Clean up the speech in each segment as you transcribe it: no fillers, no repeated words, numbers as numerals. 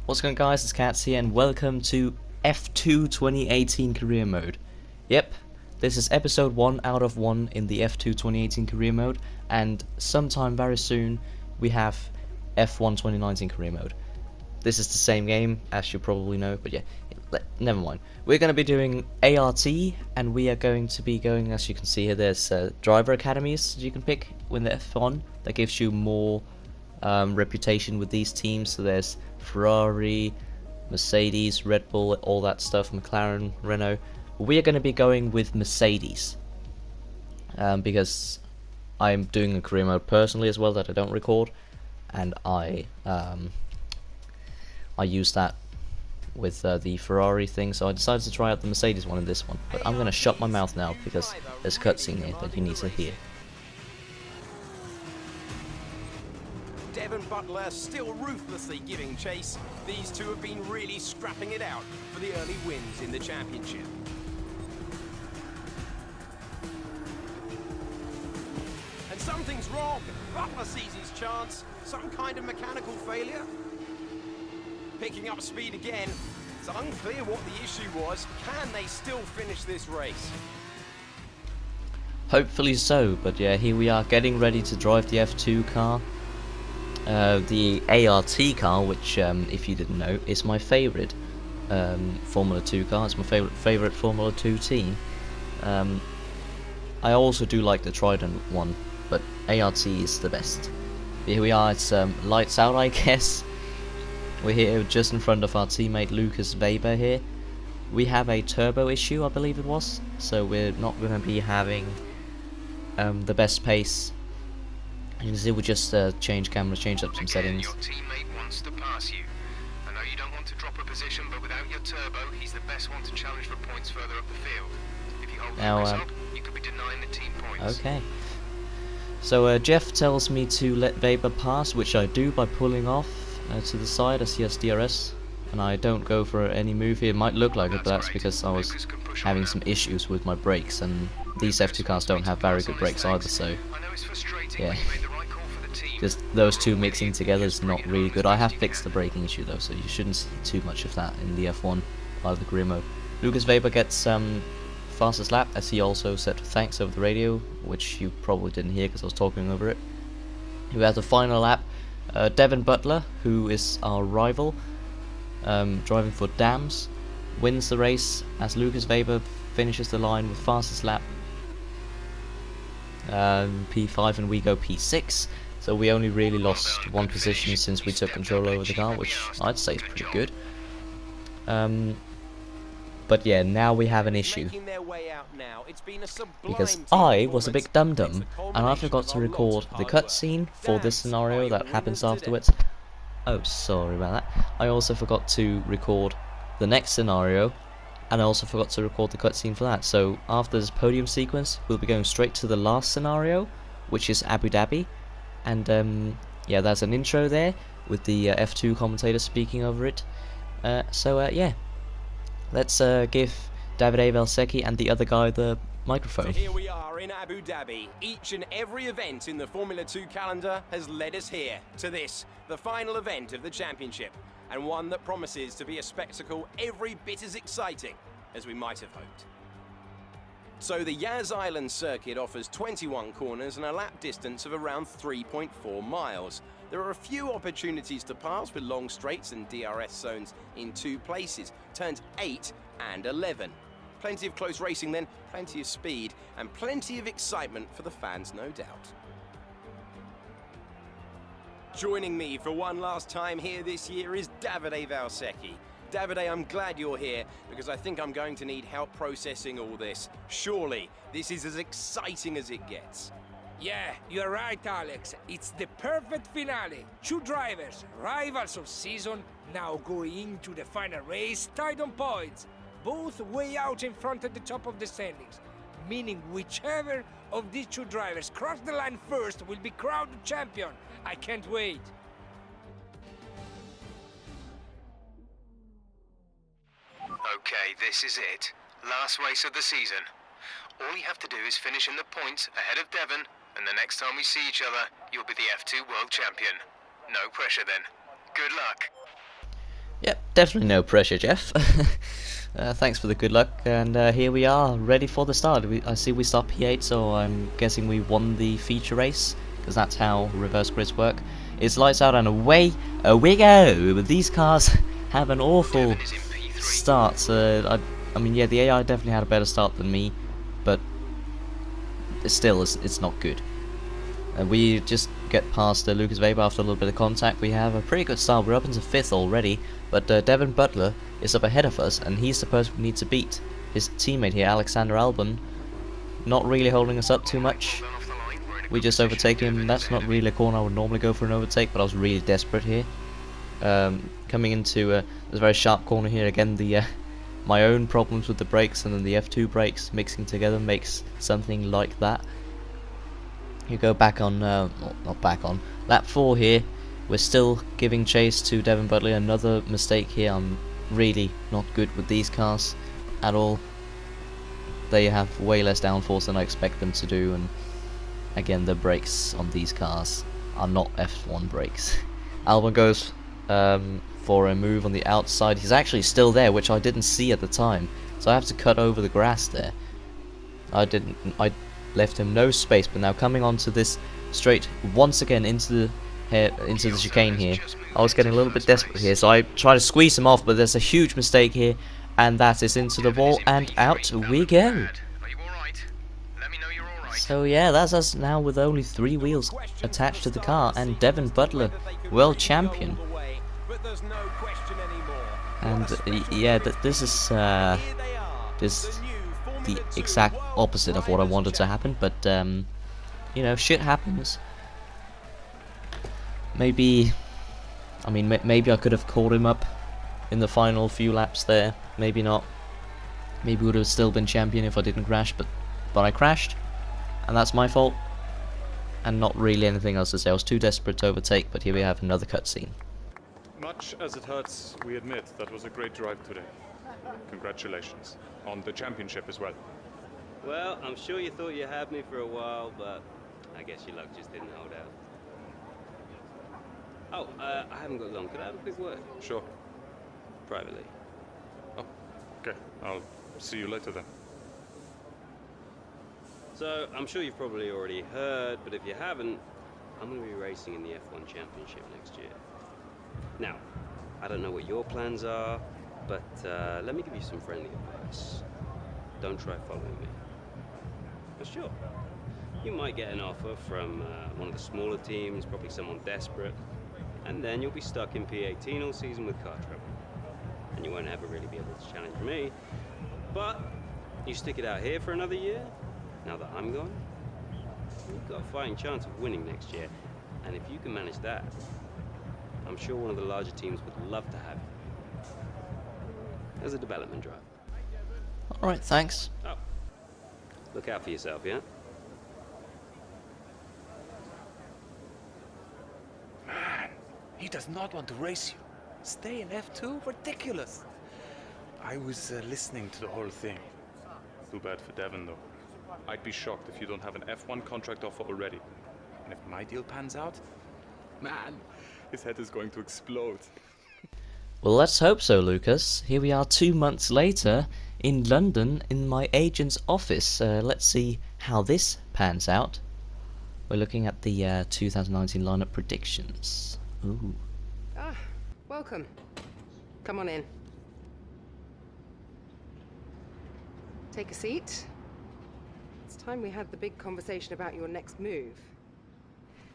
What's going on, guys? It's Cats here and welcome to F2 2018 career mode. Yep, this is episode 1 out of 1 in the F2 2018 career mode, and sometime very soon we have F1 2019 career mode. This is the same game, as you probably know, but yeah, never mind. We're going to be doing ART, and we are going to be going, as you can see here, there's driver academies you can pick with the F1 that gives you more reputation with these teams. So there's Ferrari, Mercedes, Red Bull, all that stuff, McLaren, Renault. We are going to be going with Mercedes because I'm doing a career mode personally as well that I don't record, and I use that with the Ferrari thing, so I decided to try out the Mercedes one in this one. But I'm going to shut my mouth now because there's a cutscene here that you need to hear. Devon Butler still ruthlessly giving chase. These two have been really scrapping it out for the early wins in the championship. And something's wrong. Butler sees his chance. Some kind of mechanical failure. Picking up speed again. It's unclear what the issue was. Can they still finish this race? Hopefully so, but yeah, here we are getting ready to drive the F2 car. The ART car, which if you didn't know, is my favourite Formula 2 car. It's my favourite Formula 2 team. I also do like the Trident one, but ART is the best. Here we are, it's lights out, I guess. We're here just in front of our teammate Lucas Weber here. We have a turbo issue, I believe it was, so we're not going to be having the best pace. You can see we just changed cameras, changed up some settings. Your teammate wants to pass you. I know you don't want to drop a position, but without your turbo, he's the best one to challenge for points further up the field. If you hold this up, you could be denying the team points. Okay. So Jeff tells me to let Weber pass, which I do by pulling off to the side as he has DRS, and I don't go for any move here. It might look like it, but that's because I was having some issues with my brakes, and these F2 cars don't have very good brakes either, so yeah. Just those two mixing together is not really good. I have fixed the braking issue though, so you shouldn't see too much of that in the F1 part of the career mode. Lucas Weber gets fastest lap, as he also said thanks over the radio, which you probably didn't hear because I was talking over it. We have the final lap. Devon Butler, who is our rival, driving for Dams, wins the race as Lucas Weber finishes the line with fastest lap, P5, and we go P6. So we only really lost one position since we took control over the car, which I'd say is pretty good. But yeah, now we have an issue. Because I was a big dum-dum, and I forgot to record the cutscene for this scenario that happens afterwards. Oh, sorry about that. I also forgot to record the next scenario, and I also forgot to record the cutscene for that. So after this podium sequence, we'll be going straight to the last scenario, which is Abu Dhabi. And yeah, there's an intro there with the F2 commentator speaking over it. Yeah, let's give Davide Valsecchi and the other guy the microphone. So here we are in Abu Dhabi. Each and every event in the Formula 2 calendar has led us here to this, the final event of the championship, and one that promises to be a spectacle every bit as exciting as we might have hoped. So the Yas Island circuit offers 21 corners and a lap distance of around 3.4 miles. There are a few opportunities to pass with long straights and DRS zones in 2 places, turns 8 and 11. Plenty of close racing then, plenty of speed, and plenty of excitement for the fans, no doubt. Joining me for one last time here this year is Davide Valsecchi. Davide, I'm glad you're here, because I think I'm going to need help processing all this. Surely, this is as exciting as it gets. Yeah, you're right, Alex. It's the perfect finale. 2 drivers, rivals of season, now going into the final race, tied on points. Both way out in front at the top of the standings. Meaning whichever of these 2 drivers cross the line first will be crowned champion. I can't wait. Okay, this is it. Last race of the season. All you have to do is finish in the points ahead of Devon, and the next time we see each other, you'll be the F2 World Champion. No pressure then. Good luck. Yep, definitely no pressure, Jeff. Thanks for the good luck, and here we are, ready for the start. I see we start P8, so I'm guessing we won the feature race, because that's how reverse grids work. It's lights out and away we go! These cars have an awful start. I mean, yeah, the AI definitely had a better start than me, but still, it's not good. We just get past Lucas Weber after a little bit of contact. We have a pretty good start. We're up into 5th already, but Devin Butler is up ahead of us, and he's the person we need to beat. His teammate here, Alexander Albon, not really holding us up too much. We just overtake him. That's not really a corner I would normally go for an overtake, but I was really desperate here. Coming into this very sharp corner here, again, my own problems with the brakes and then the F2 brakes mixing together makes something like that. You go back on, not back on, lap 4 here. We're still giving chase to Devin Butler. Another mistake here. I'm really not good with these cars at all. They have way less downforce than I expect them to do, and again, the brakes on these cars are not F1 brakes. Albon goes for a move on the outside. He's actually still there, which I didn't see at the time, so I have to cut over the grass there. I left him no space, but now coming onto this straight once again into the chicane here. I was getting a little bit desperate here, so I try to squeeze him off, but there's a huge mistake here, and that is into the wall, and out we go. So yeah, that's us now with only 3 wheels attached to the car, and Devin Butler, world champion. And yeah, this is the exact opposite of what I wanted to happen, but you know, shit happens. Maybe, I mean, maybe I could have caught him up in the final few laps there. Maybe not. Maybe would have still been champion if I didn't crash, but I crashed, and that's my fault. And not really anything else to say. I was too desperate to overtake, but here we have another cutscene. Much as it hurts, we admit that was a great drive today. Congratulations. On the championship as well. Well, I'm sure you thought you had me for a while, but I guess your luck just didn't hold out. Oh, I haven't got long. Could I have a quick word? Sure. Privately. Oh, okay. I'll see you later then. So, I'm sure you've probably already heard, but if you haven't, I'm going to be racing in the F1 Championship next year. Now, I don't know what your plans are, but let me give you some friendly advice. Don't try following me. For sure. You might get an offer from one of the smaller teams, probably someone desperate, and then you'll be stuck in P18 all season with car trouble. And you won't ever really be able to challenge me. But you stick it out here for another year, now that I'm gone, you've got a fighting chance of winning next year. And if you can manage that, I'm sure one of the larger teams would love to have you as a development driver. Alright, thanks. Oh, look out for yourself, yeah? Man, he does not want to race you. Stay in F2? Ridiculous. I was listening to the whole thing. Too bad for Devin, though. I'd be shocked if you don't have an F1 contract offer already. And if my deal pans out, man, his head is going to explode. Well, let's hope so, Lucas. Here we are 2 months later in London in my agent's office. Let's see how this pans out. We're looking at the 2019 lineup predictions. Ooh. Ah, welcome. Come on in. Take a seat. It's time we had the big conversation about your next move.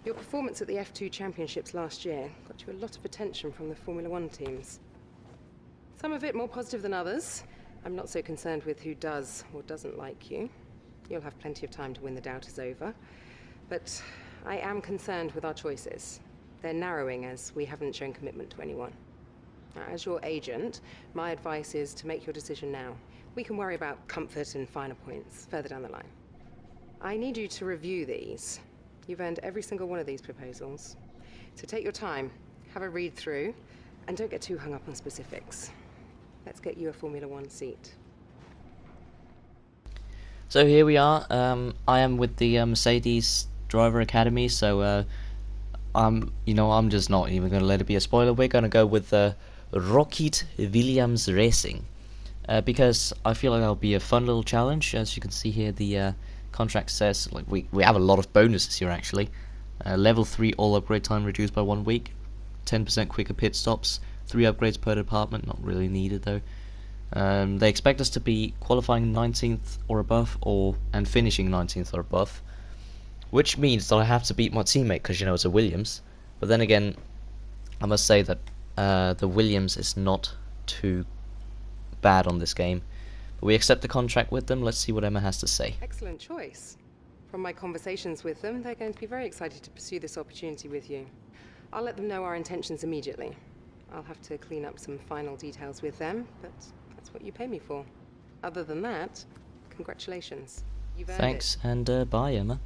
Your performance at the F2 Championships last year got you a lot of attention from the Formula One teams. Some of it more positive than others. I'm not so concerned with who does or doesn't like you. You'll have plenty of time to win the doubters over. But I am concerned with our choices. They're narrowing as we haven't shown commitment to anyone. Now, as your agent, my advice is to make your decision now. We can worry about comfort and finer points further down the line. I need you to review these. You've earned every single one of these proposals. So take your time, have a read through, and don't get too hung up on specifics. Let's get you a Formula One seat. So here we are. I am with the Mercedes Driver Academy, so I'm just not even going to let it be a spoiler. We're going to go with Rocket Williams Racing. Because I feel like that'll be a fun little challenge. As you can see here, the contract says like we have a lot of bonuses here actually. Level 3 all upgrade time reduced by 1 week, 10% quicker pit stops, 3 upgrades per department, not really needed though. They expect us to be qualifying 19th or above, and finishing 19th or above, which means that I have to beat my teammate because you know it's a Williams. But then again, I must say that the Williams is not too bad on this game. But we accept the contract with them. Let's see what Emma has to say. Excellent choice. From my conversations with them, they're going to be very excited to pursue this opportunity with you. I'll let them know our intentions immediately. I'll have to clean up some final details with them, but that's what you pay me for. Other than that, congratulations. You've earned it. Thanks, and bye, Emma.